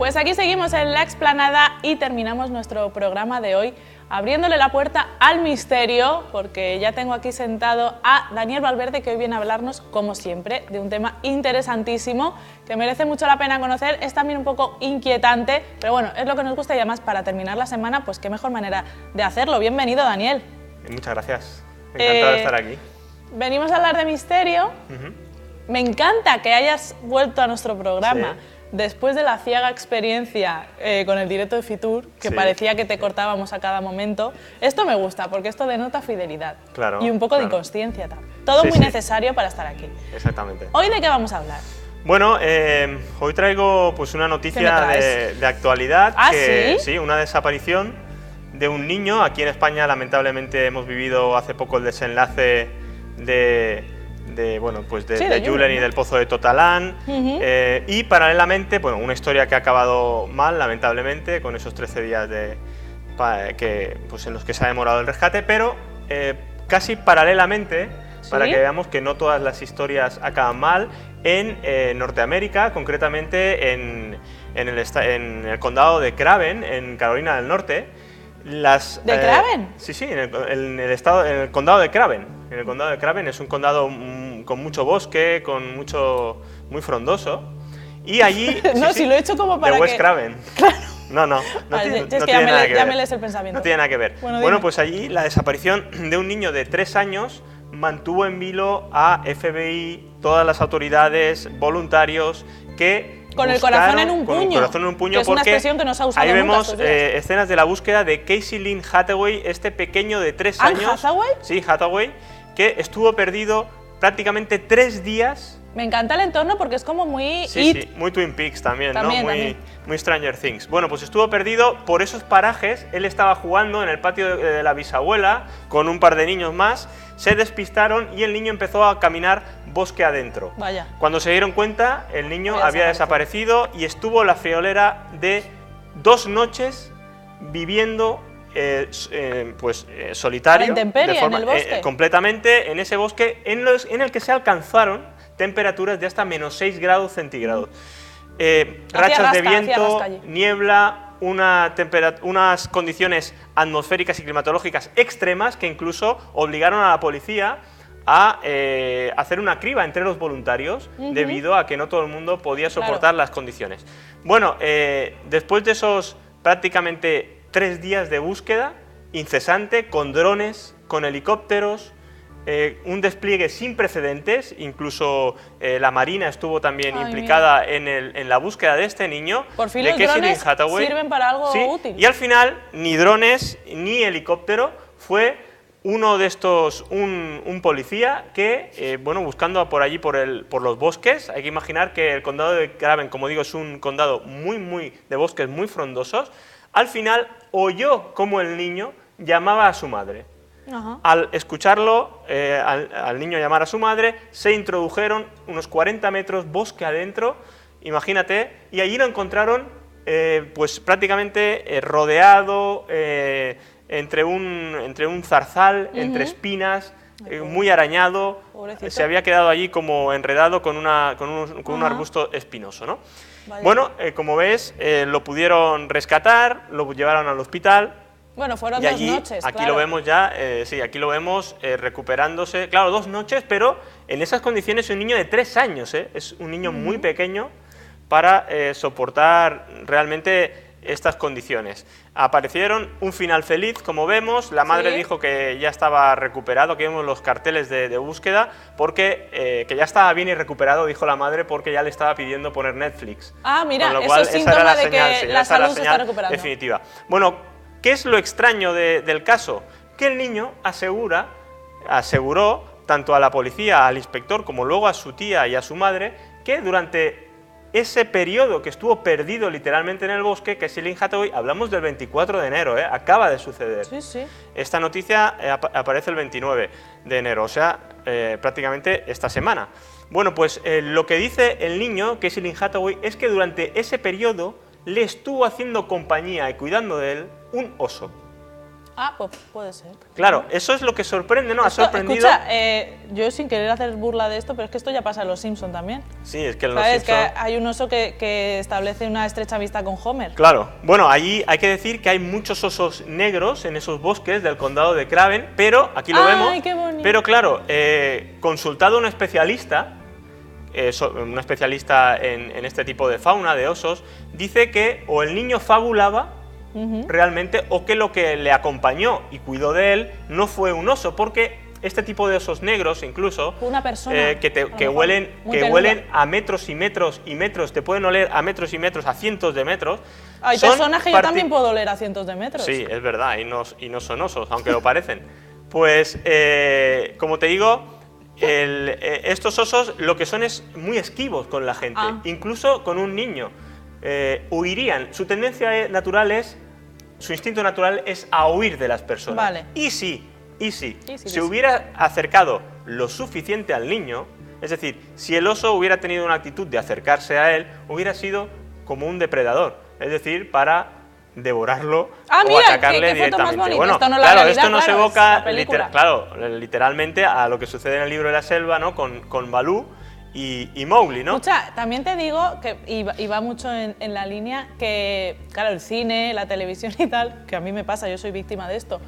Pues aquí seguimos en La Explanada y terminamos nuestro programa de hoy abriéndole la puerta al misterio, porque ya tengo aquí sentado a Daniel Valverde, que hoy viene a hablarnos, como siempre, de un tema interesantísimo que merece mucho la pena conocer. Es también un poco inquietante, pero bueno, es lo que nos gusta y además para terminar la semana, pues qué mejor manera de hacerlo. Bienvenido, Daniel. Muchas gracias, encantado de estar aquí. Venimos a hablar de misterio. Me encanta que hayas vuelto a nuestro programa. Sí. Después de la ciega experiencia con el directo de Fitur, que parecía que te cortábamos a cada momento. Esto me gusta, porque esto denota fidelidad. Claro, y un poco de inconsciencia también. Todo muy necesario para estar aquí. Exactamente. ¿Hoy de qué vamos a hablar? Bueno, hoy traigo pues, una noticia de actualidad. ¿Ah, que, sí? Sí, una desaparición de un niño. Aquí en España, lamentablemente, hemos vivido hace poco el desenlace de Julen y del Pozo de Totalán, y paralelamente, bueno, una historia que ha acabado mal, lamentablemente, con esos 13 días en los que se ha demorado el rescate, pero casi paralelamente, para que veamos que no todas las historias acaban mal, en Norteamérica, concretamente en el condado de Craven, en Carolina del Norte. ¿De Craven? Sí, en el condado de Craven. En el condado de Craven es un condado con mucho bosque, muy frondoso. Y allí... si lo he hecho como para de West Craven. Claro. No tiene nada que ver. Ya me lees el pensamiento. No tiene nada que ver. Bueno, pues allí la desaparición de un niño de 3 años mantuvo en vilo a FBI, todas las autoridades, voluntarios que... Con el corazón en un puño. Con el corazón en un puño, que es una expresión que nos ha usado ahí vemos nunca escenas de la búsqueda de Casey Lynn Hathaway, este pequeño de 3 años. ¿Hathaway? Sí, Hathaway, que estuvo perdido prácticamente 3 días. Me encanta el entorno porque es como muy... Sí, muy Twin Peaks también, ¿no? Muy Stranger Things. Bueno, pues estuvo perdido por esos parajes. Él estaba jugando en el patio de la bisabuela con un par de niños más. Se despistaron y el niño empezó a caminar bosque adentro. Vaya. Cuando se dieron cuenta, el niño había desaparecido y estuvo la friolera de 2 noches viviendo solitario. ¿A la intemperie, en el bosque? Completamente en ese bosque en el que se alcanzaron temperaturas de hasta -6 grados centígrados. Rachas de viento, niebla, unas condiciones atmosféricas y climatológicas extremas que incluso obligaron a la policía a hacer una criba entre los voluntarios debido a que no todo el mundo podía soportar las condiciones. Bueno, después de esos prácticamente 3 días de búsqueda incesante, con drones, con helicópteros, un despliegue sin precedentes, incluso la Marina estuvo también implicada en la búsqueda de este niño. Por fin los drones sirven para algo útil. Y al final, ni drones ni helicóptero, fue uno de estos, un policía que, buscando por allí, por los bosques. Hay que imaginar que el condado de Craven, como digo, es un condado de bosques muy frondosos. Al final oyó cómo el niño llamaba a su madre. Al escucharlo, al niño llamar a su madre, se introdujeron unos 40 metros bosque adentro, imagínate, y allí lo encontraron pues prácticamente rodeado entre un zarzal, entre espinas, muy arañado. Pobrecito. Se había quedado allí como enredado con un arbusto espinoso, ¿no? Bueno, como ves, lo pudieron rescatar, lo llevaron al hospital. Bueno, fueron y allí, 2 noches, aquí claro. lo vemos ya, aquí lo vemos recuperándose. Claro, 2 noches, pero en esas condiciones es un niño de 3 años, es un niño muy pequeño para soportar realmente estas condiciones. Aparecieron un final feliz, como vemos. La madre dijo que ya estaba recuperado, que vemos los carteles de búsqueda, porque que ya estaba bien y recuperado, dijo la madre, porque ya le estaba pidiendo poner Netflix. Ah, mira, con lo cual, eso es síntoma de que la salud se está recuperando. Definitiva. Bueno, ¿qué es lo extraño del caso? Que el niño aseguró tanto a la policía, al inspector, como luego a su tía y a su madre, que durante ese periodo que estuvo perdido literalmente en el bosque, que Casey Lynn Hathaway, hablamos del 24 de enero, acaba de suceder. Sí. Esta noticia aparece el 29 de enero, o sea, prácticamente esta semana. Bueno, pues lo que dice el niño, Casey Lynn Hathaway, es que durante ese periodo le estuvo haciendo compañía y cuidando de él un oso. Ah, pues puede ser. Claro, eso es lo que sorprende, ¿no? Ha sorprendido... Escucha, yo sin querer hacer burla de esto, pero es que esto ya pasa en Los Simpson también. Sí, es que en Los ¿Sabes? Simpson... Que hay un oso que establece una estrecha amistad con Homer. Claro, bueno, allí hay que decir que hay muchos osos negros en esos bosques del condado de Craven, pero, aquí lo vemos, ¡Ay, qué bonito! Pero claro, consultado a un especialista en este tipo de fauna, de osos, dice que o el niño fabulaba realmente, o que lo que le acompañó y cuidó de él no fue un oso, porque este tipo de osos negros incluso, una persona, que huelen a metros y metros y metros, te pueden oler a metros y metros, a cientos de metros. Hay personas que yo también puedo oler a cientos de metros. Sí, es verdad, y no son osos, aunque lo parecen. Pues, como te digo, estos osos lo que son es muy esquivos con la gente, incluso con un niño. Huirían, su tendencia natural su instinto natural es a huir de las personas. Vale. Y si se hubiera acercado lo suficiente al niño, es decir, si el oso hubiera tenido una actitud de acercarse a él, hubiera sido como un depredador, es decir, para devorarlo o atacarle directamente. Bueno, esto no, claro, esto nos evoca literalmente a lo que sucede en el libro de la selva, ¿no? Con Balú y Mowgli, ¿no? Escucha, también te digo que y va mucho en la línea que, claro, el cine, la televisión y tal, que a mí me pasa, yo soy víctima de esto,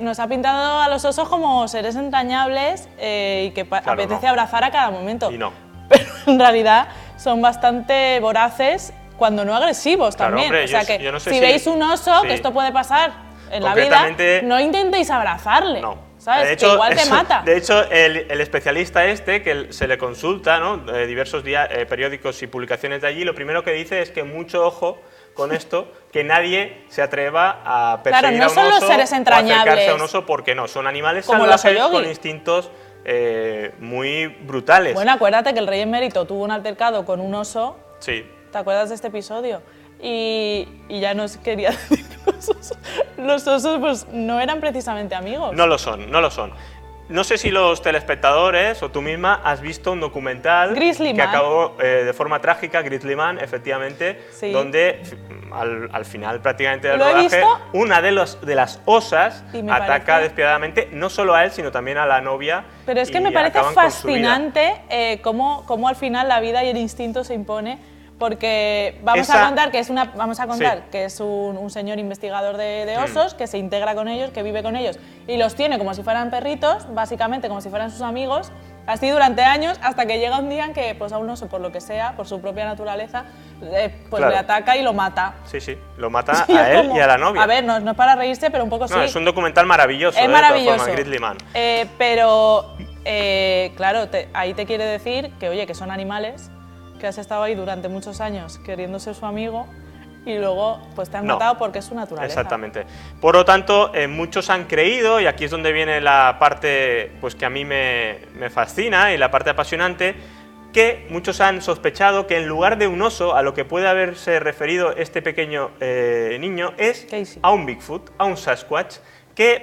nos ha pintado a los osos como seres entrañables y que apetece abrazar a cada momento. Y no. Pero en realidad son bastante voraces, cuando no agresivos también. Hombre, o sea que yo no sé si veis un oso, que esto puede pasar en la vida, no intentéis abrazarle. No. ¿Sabes? De hecho, que igual te mata. De hecho, el especialista que se le consulta, ¿no? Diversos periódicos y publicaciones de allí, lo primero que dice es que mucho ojo con esto, que nadie se atreva a perseguir a un oso, los seres entrañables, o acercarse a un oso, porque no, son animales salvajes con instintos muy brutales. Bueno, acuérdate que el rey emérito tuvo un altercado con un oso. Sí. ¿Te acuerdas de este episodio? Y ya nos quería decir que los osos pues, no eran precisamente amigos. No lo son, no lo son. No sé si los telespectadores o tú misma has visto un documental que acabó de forma trágica, Grizzly Man, efectivamente, sí, donde al final prácticamente del rodaje una de las osas ataca despiadadamente no solo a él, sino también a la novia. Pero es que me parece fascinante cómo al final la vida y el instinto se impone. Porque vamos a contar que es un señor investigador de osos que se integra con ellos, que vive con ellos y los tiene como si fueran perritos, básicamente como si fueran sus amigos, así durante años, hasta que llega un día en que pues, a un oso, por lo que sea, por su propia naturaleza, pues le ataca y lo mata. Sí, lo mata a él y a la novia. A ver, no es para reírse, pero un poco sí. Es un documental maravilloso, es maravilloso. De todas formas, Grizzly Man. Pero, claro, ahí te quiere decir que, oye, que son animales, que has estado ahí durante muchos años queriendo ser su amigo y luego pues te han matado porque es su naturaleza. Exactamente. Por lo tanto, muchos han creído, y aquí es donde viene la parte pues, que a mí me fascina y la parte apasionante, que muchos han sospechado que en lugar de un oso, a lo que puede haberse referido este pequeño niño es Casey, a un Bigfoot, a un Sasquatch,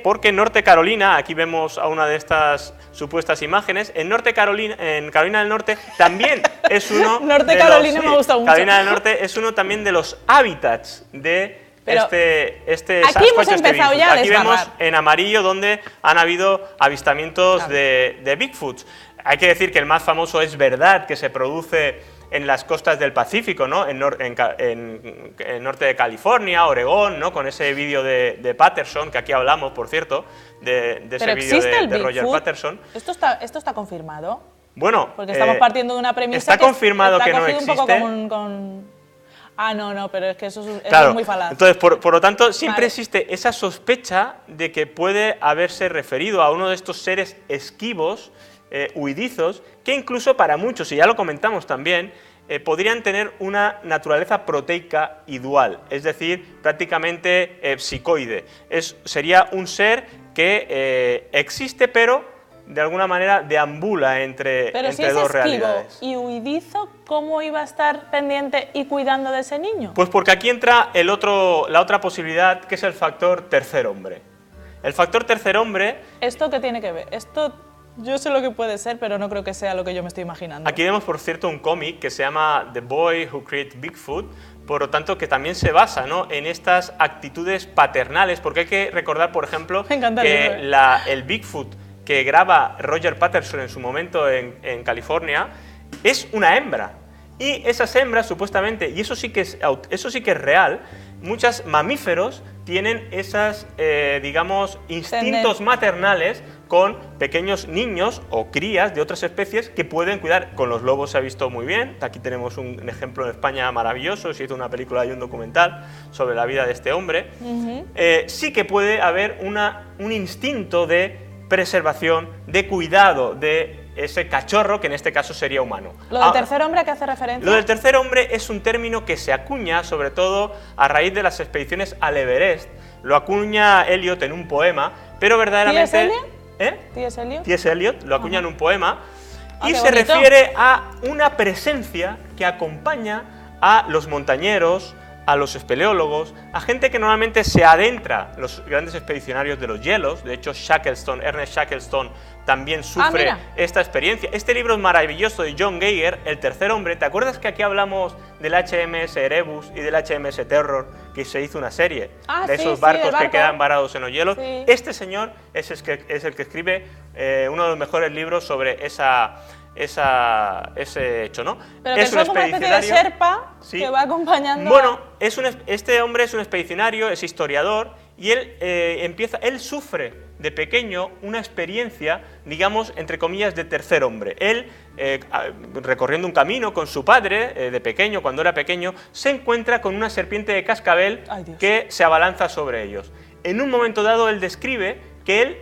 porque en Norte Carolina, aquí vemos a una de estas supuestas imágenes, en Carolina del Norte también es uno Carolina me gusta mucho. Carolina del Norte es uno también de los hábitats de este aquí hemos empezado ya a Aquí vemos en amarillo donde han habido avistamientos de Bigfoots. Hay que decir que el más famoso es verdad que se produce en las costas del Pacífico, ¿no? en norte de California, Oregón, ¿no? Con ese vídeo de Patterson, que aquí hablamos, por cierto, de ese vídeo de Roger Patterson. ¿Esto está confirmado? Bueno, porque estamos partiendo de una premisa está confirmado que no existe. Un poco no, pero es que eso claro, es muy falaz. Entonces, por lo tanto, siempre existe esa sospecha de que puede haberse referido a uno de estos seres esquivos, huidizos, que incluso para muchos, y ya lo comentamos también, podrían tener una naturaleza proteica y dual, es decir, prácticamente psicoide. Sería un ser que existe, pero de alguna manera deambula entre dos realidades. Y huidizo, ¿cómo iba a estar pendiente y cuidando de ese niño? Pues porque aquí entra la otra posibilidad, que es el factor tercer hombre. El factor tercer hombre... ¿Esto qué tiene que ver? Esto Yo sé lo que puede ser, pero no creo que sea lo que yo me estoy imaginando. Aquí vemos, por cierto, un cómic que se llama The Boy Who Created Bigfoot, por lo tanto, que también se basa, ¿no?, en estas actitudes paternales, porque hay que recordar, por ejemplo, que el Bigfoot que graba Roger Patterson en su momento en California es una hembra. Y esas hembras, supuestamente, y eso sí que es real, muchos mamíferos tienen esas, digamos, instintos maternales con pequeños niños o crías de otras especies que pueden cuidar. Con los lobos se ha visto muy bien. Aquí tenemos un ejemplo en España maravilloso. Se hizo una película y un documental sobre la vida de este hombre. Sí que puede haber un instinto de preservación, de cuidado de ese cachorro, que en este caso sería humano. ¿Lo del tercer hombre a qué hace referencia? Lo del tercer hombre es un término que se acuña sobre todo a raíz de las expediciones al Everest. Lo acuña Eliot en un poema, pero verdaderamente... ¿T.S. Eliot? ¿T.S. Eliot? T.S. Eliot lo acuña en un poema y se bonito. refiere a una presencia que acompaña a los montañeros, a los espeleólogos, a gente que normalmente se adentra, los grandes expedicionarios de los hielos. De hecho, Ernest Shackleton también sufre esta experiencia. Este libro es maravilloso, de John Geiger, El tercer hombre. ¿Te acuerdas que aquí hablamos del HMS Erebus y del HMS Terror, que se hizo una serie de esos barcos que quedan varados en los hielos? Sí. Este señor es el que escribe uno de los mejores libros sobre ese hecho, ¿no? Pero que es como una especie de Sherpa, sí, que va acompañando... Bueno, este hombre es un expedicionario, es historiador, y él sufre de pequeño una experiencia, digamos, entre comillas, de tercer hombre. Él, recorriendo un camino con su padre, de pequeño, cuando era pequeño, se encuentra con una serpiente de cascabel que se abalanza sobre ellos. En un momento dado, él describe que él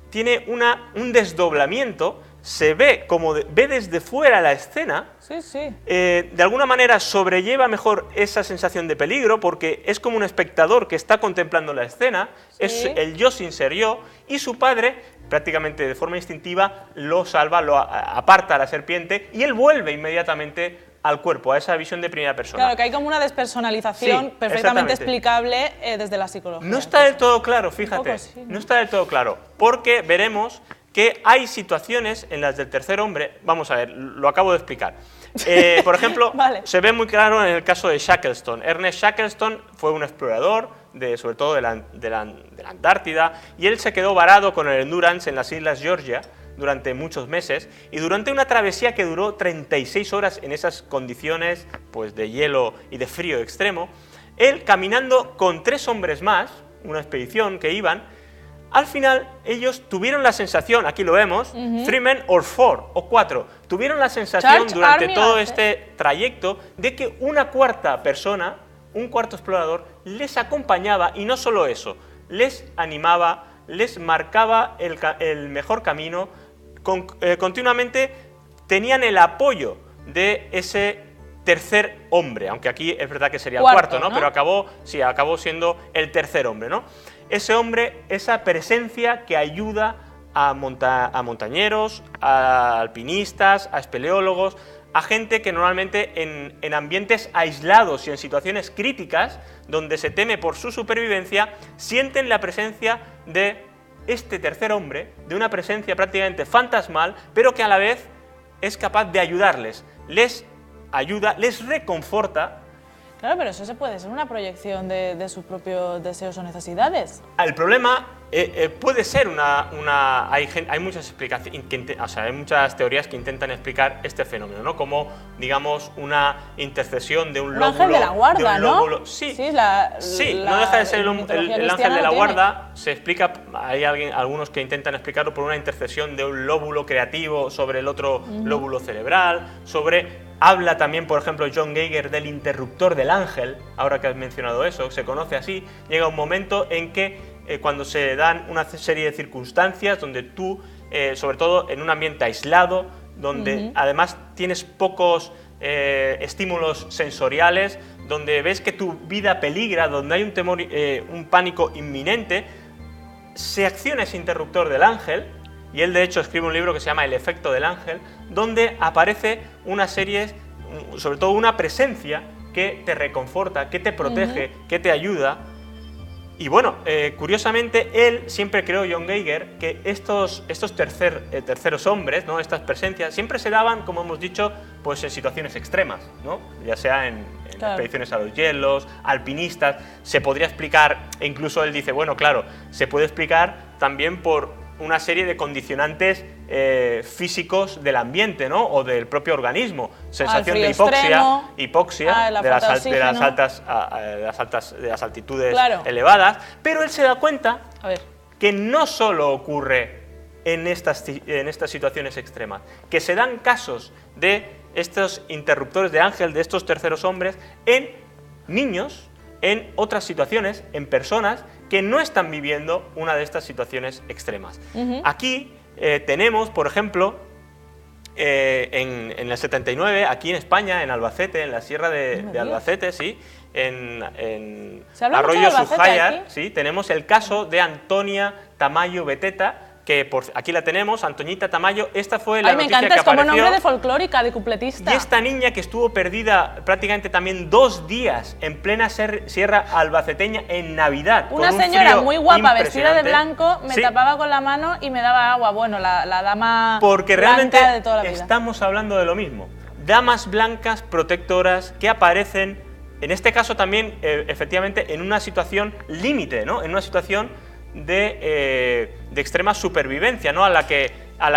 tiene un desdoblamiento, se ve ve desde fuera la escena, de alguna manera sobrelleva mejor esa sensación de peligro, porque es como un espectador que está contemplando la escena, es el yo sin ser yo, y su padre, prácticamente de forma instintiva, lo salva, lo aparta a la serpiente, y él vuelve inmediatamente al cuerpo, a esa visión de primera persona. Claro, que hay como una despersonalización perfectamente explicable desde la psicología. No está del todo claro, fíjate, no está del todo claro, porque veremos que hay situaciones en las del tercer hombre. Vamos a ver, lo acabo de explicar. Por ejemplo, se ve muy claro en el caso de Shackleton. Ernest Shackleton fue un explorador, sobre todo de la Antártida, y él se quedó varado con el Endurance en las Islas Georgia durante muchos meses, y durante una travesía que duró 36 horas en esas condiciones, pues, de hielo y de frío extremo, él, caminando con 3 hombres más, una expedición que iban, al final ellos tuvieron la sensación, aquí lo vemos, 3 men or 4 o 4, tuvieron la sensación durante todo este trayecto de que una cuarta persona, un cuarto explorador, les acompañaba, y no solo eso, les animaba, les marcaba el mejor camino, continuamente tenían el apoyo de ese tercer hombre, aunque aquí es verdad que sería el cuarto, ¿no? Pero acabó siendo el tercer hombre, ¿no? Ese hombre, esa presencia que ayuda a montañeros, a alpinistas, a espeleólogos, a gente que normalmente en ambientes aislados y en situaciones críticas, donde se teme por su supervivencia, sienten la presencia de este tercer hombre, de una presencia prácticamente fantasmal, pero que a la vez es capaz de ayudarles, les ayuda, les reconforta. Claro, pero eso puede ser una proyección de sus propios deseos o necesidades. El problema puede ser hay muchas explicaciones, hay muchas teorías que intentan explicar este fenómeno, ¿no? Como, digamos, una intercesión de un lóbulo. ángel de la guarda, ¿no? Sí, no deja de ser el ángel de la guarda. Se explica, hay algunos que intentan explicarlo por una intercesión de un lóbulo creativo sobre el otro lóbulo cerebral, habla también, por ejemplo, John Geiger del interruptor del ángel, ahora que has mencionado eso, se conoce así. Llega un momento en que cuando se dan una serie de circunstancias donde tú, sobre todo en un ambiente aislado, donde además tienes pocos estímulos sensoriales, donde ves que tu vida peligra, donde hay un temor, un pánico inminente, se acciona ese interruptor del ángel. Y él, de hecho, escribe un libro que se llama El efecto del ángel, donde aparece una serie, sobre todo una presencia que te reconforta, que te protege, que te ayuda. Y bueno, curiosamente, él siempre creó, John Geiger, que estos terceros hombres, ¿no? Estas presencias, siempre se daban, como hemos dicho, pues en situaciones extremas, ¿no? Ya sea en expediciones a los hielos, alpinistas. Se podría explicar, e incluso él dice, bueno, claro, se puede explicar también por una serie de condicionantes físicos del ambiente, ¿no? O del propio organismo, sensación de hipoxia de las altitudes elevadas, pero él se da cuenta que no solo ocurre en estas situaciones extremas, que se dan casos de estos interruptores de ángel, de estos terceros hombres, en niños, en otras situaciones, en personas que no están viviendo una de estas situaciones extremas. Aquí tenemos, por ejemplo, en el 79, aquí en España, en Albacete, en la sierra de Albacete, sí, en Arroyo Sujayar, sí, tenemos el caso de Antonia Tamayo Beteta, que aquí la tenemos, Antoñita Tamayo. Esta fue la noticia que apareció. Me encanta, es como nombre de folclórica, de cupletista. Y esta niña que estuvo perdida prácticamente también 2 días en plena sierra albaceteña en Navidad. Una señora muy guapa, vestida de blanco, me tapaba con la mano y me daba agua. Bueno, la dama porque realmente blanca de toda la vida. Estamos hablando de lo mismo. Damas blancas protectoras que aparecen, en este caso también, efectivamente, en una situación límite, ¿no? En una situación de extrema supervivencia, ¿no? a la que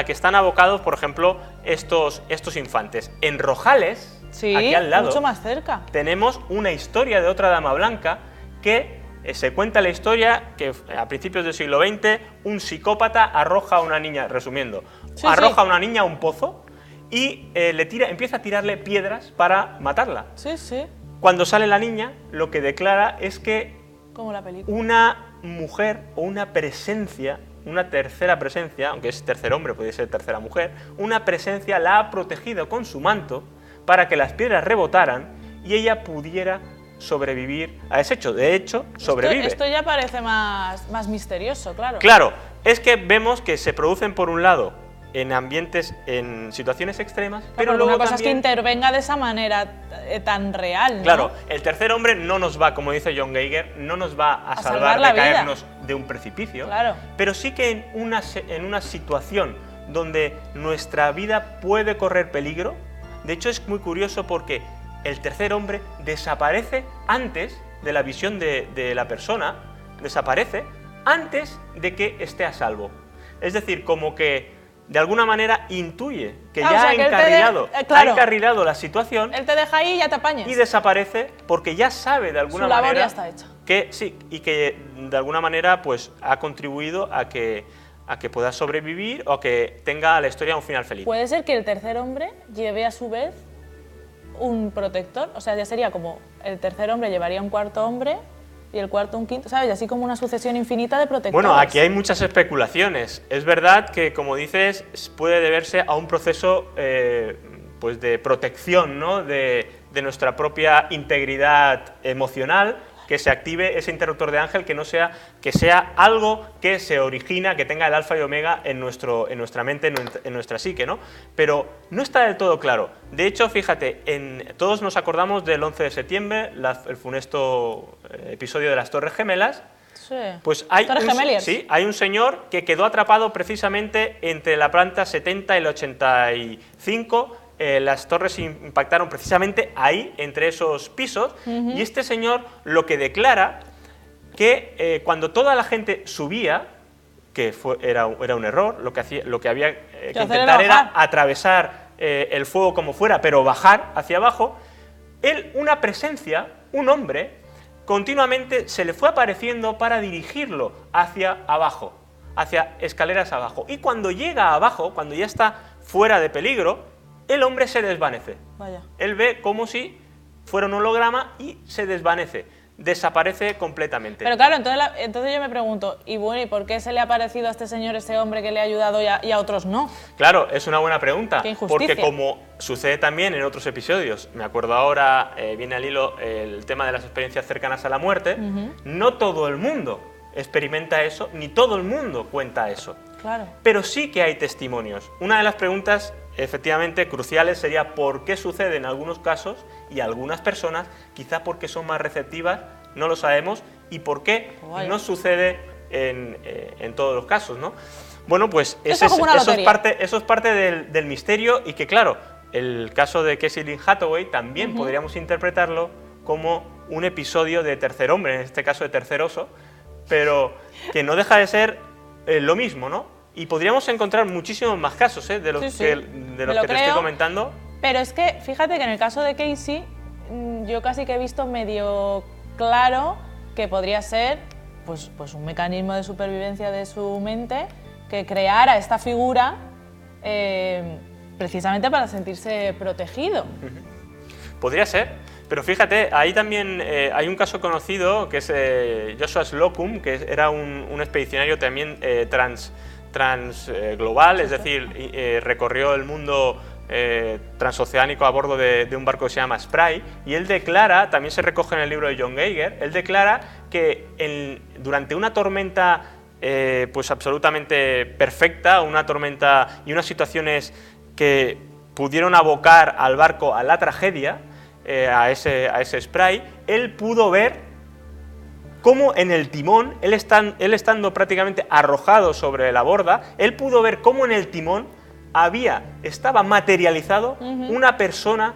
están abocados, por ejemplo, estos infantes. En Rojales, sí, aquí al lado, mucho más cerca, tenemos una historia de otra dama blanca que se cuenta la historia que a principios del siglo XX un psicópata arroja a una niña, resumiendo, arroja a una niña a un pozo y empieza a tirarle piedras para matarla. Sí, sí. Cuando sale la niña, lo que declara es que como la película, una mujer o una presencia, una tercera presencia, aunque es tercer hombre, puede ser tercera mujer, una presencia la ha protegido con su manto para que las piedras rebotaran y ella pudiera sobrevivir a ese hecho. De hecho, sobrevive. Esto ya parece más misterioso, claro. Claro, es que vemos que se producen por un lado en ambientes, en situaciones extremas, pero luego una cosa también es que intervenga de esa manera tan real, ¿no? Claro, el tercer hombre no nos va, como dice John Geiger, no nos va a salvar de caernos de un precipicio, claro, pero sí que en una situación donde nuestra vida puede correr peligro. De hecho, es muy curioso porque el tercer hombre desaparece antes de la visión de la persona, desaparece antes de que esté a salvo. Es decir, como que de alguna manera intuye que ya ha encarrilado la situación. Él te deja ahí y ya te apañas. Y desaparece porque ya sabe de alguna manera. Su labor ya está hecha. Que sí, y que de alguna manera pues ha contribuido a que pueda sobrevivir o a que tenga la historia un final feliz. Puede ser que el tercer hombre lleve a su vez un protector, o sea, ya sería como el tercer hombre llevaría un cuarto hombre y el cuarto un quinto, ¿sabes? Y así como una sucesión infinita de protectores. Bueno, aquí hay muchas especulaciones. Es verdad que, como dices, puede deberse a un proceso pues de protección, ¿no? de nuestra propia integridad emocional, que se active ese interruptor de ángel, que sea algo que se origina, que tenga el alfa y omega en nuestra mente, en nuestra psique, ¿no? Pero no está del todo claro. De hecho, fíjate, todos nos acordamos del 11 de septiembre, el funesto episodio de las Torres Gemelas. Sí. Pues hay un señor que quedó atrapado precisamente entre la planta 70 y el 85. Las torres impactaron precisamente ahí, entre esos pisos, y este señor lo que declara que cuando toda la gente subía, que era un error, lo que había que intentar era atravesar el fuego como fuera, pero bajar hacia abajo, una presencia, un hombre, continuamente se le fue apareciendo para dirigirlo hacia abajo, hacia escaleras abajo, y cuando llega abajo, cuando ya está fuera de peligro, el hombre se desvanece. Vaya. Él ve como si fuera un holograma y se desvanece, desaparece completamente. Pero claro, entonces yo me pregunto, ¿y bueno, y por qué se le ha aparecido a este señor, ese hombre que le ha ayudado y a otros no? Claro, es una buena pregunta. Qué injusticia. Porque como sucede también en otros episodios, me acuerdo ahora, viene al hilo el tema de las experiencias cercanas a la muerte, no todo el mundo experimenta eso, ni todo el mundo cuenta eso. Claro. Pero sí que hay testimonios. Una de las preguntas efectivamente cruciales sería por qué sucede en algunos casos y algunas personas, quizá porque son más receptivas, no lo sabemos, y por qué Vaya. no sucede en todos los casos, ¿no? Bueno, pues Eso es como una lotería. eso es parte del misterio y que, claro, el caso de Casey Lynn Hathaway también podríamos interpretarlo como un episodio de Tercer Hombre, en este caso de Tercer Oso, pero que no deja de ser lo mismo, ¿no? Y podríamos encontrar muchísimos más casos de los Sí, sí. que te estoy comentando. Pero es que, fíjate que en el caso de Casey, yo casi que he visto medio claro que podría ser pues un mecanismo de supervivencia de su mente que creara esta figura precisamente para sentirse protegido. Podría ser, pero fíjate, ahí también hay un caso conocido que es Joshua Slocum, que era un expedicionario también global, es decir, recorrió el mundo transoceánico a bordo de un barco que se llama Spray, y él declara, también se recoge en el libro de John Geiger, él declara que durante una tormenta pues absolutamente perfecta, una tormenta y unas situaciones que pudieron abocar al barco a la tragedia, a ese Spray, él pudo ver cómo en el timón, él estando prácticamente arrojado sobre la borda, él pudo ver cómo en el timón estaba materializado una persona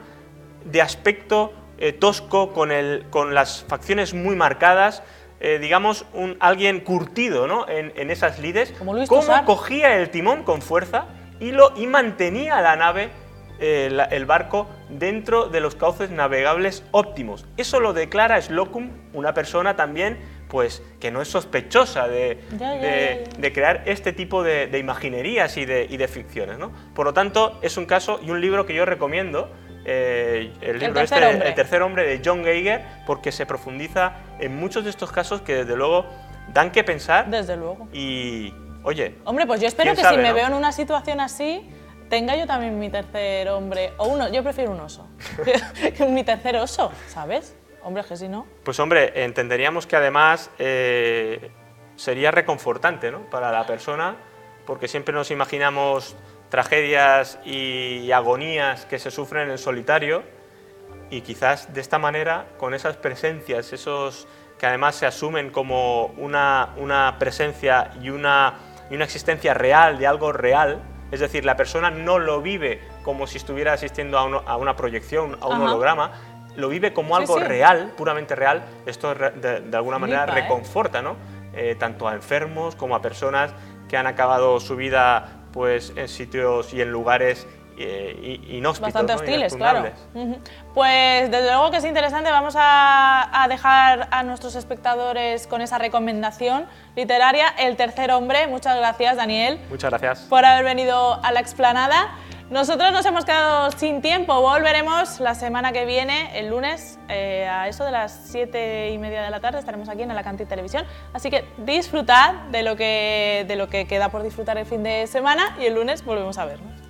de aspecto tosco, con las facciones muy marcadas, digamos, alguien curtido, ¿no?, en esas lides, cómo cogía el timón con fuerza y mantenía la nave, el barco, dentro de los cauces navegables óptimos. Eso lo declara Slocum, una persona también pues que no es sospechosa de crear este tipo de imaginerías y de ficciones, ¿no? Por lo tanto, es un caso y un libro que yo recomiendo, el libro El Tercer Hombre, de John Geiger, porque se profundiza en muchos de estos casos que desde luego dan que pensar. Desde luego. Y, oye, hombre, pues yo espero que si me veo en una situación así, tenga yo también mi tercer hombre, o uno, yo prefiero un oso, que mi tercer oso, ¿sabes? Hombre, que si no... Pues hombre, entenderíamos que además sería reconfortante, ¿no?, para la persona, porque siempre nos imaginamos tragedias y agonías que se sufren en solitario, y quizás de esta manera, con esas presencias, esos que además se asumen como una presencia y una existencia real, de algo real, es decir, la persona no lo vive como si estuviera asistiendo a una proyección, a un holograma, lo vive como algo real, puramente real. Esto de alguna manera reconforta, ¿no?, tanto a enfermos como a personas que han acabado su vida pues en sitios y en lugares inhóspitos, bastante hostiles, claro. Inexpugnables. Pues desde luego que es interesante. Vamos a dejar a nuestros espectadores con esa recomendación literaria, El Tercer Hombre. Muchas gracias, Daniel. Muchas gracias por haber venido a la explanada. Nosotros nos hemos quedado sin tiempo. Volveremos la semana que viene, el lunes, a eso de las 7:30 de la tarde. Estaremos aquí en Alacantí Televisión. Así que disfrutad de lo que queda por disfrutar el fin de semana, y el lunes volvemos a vernos.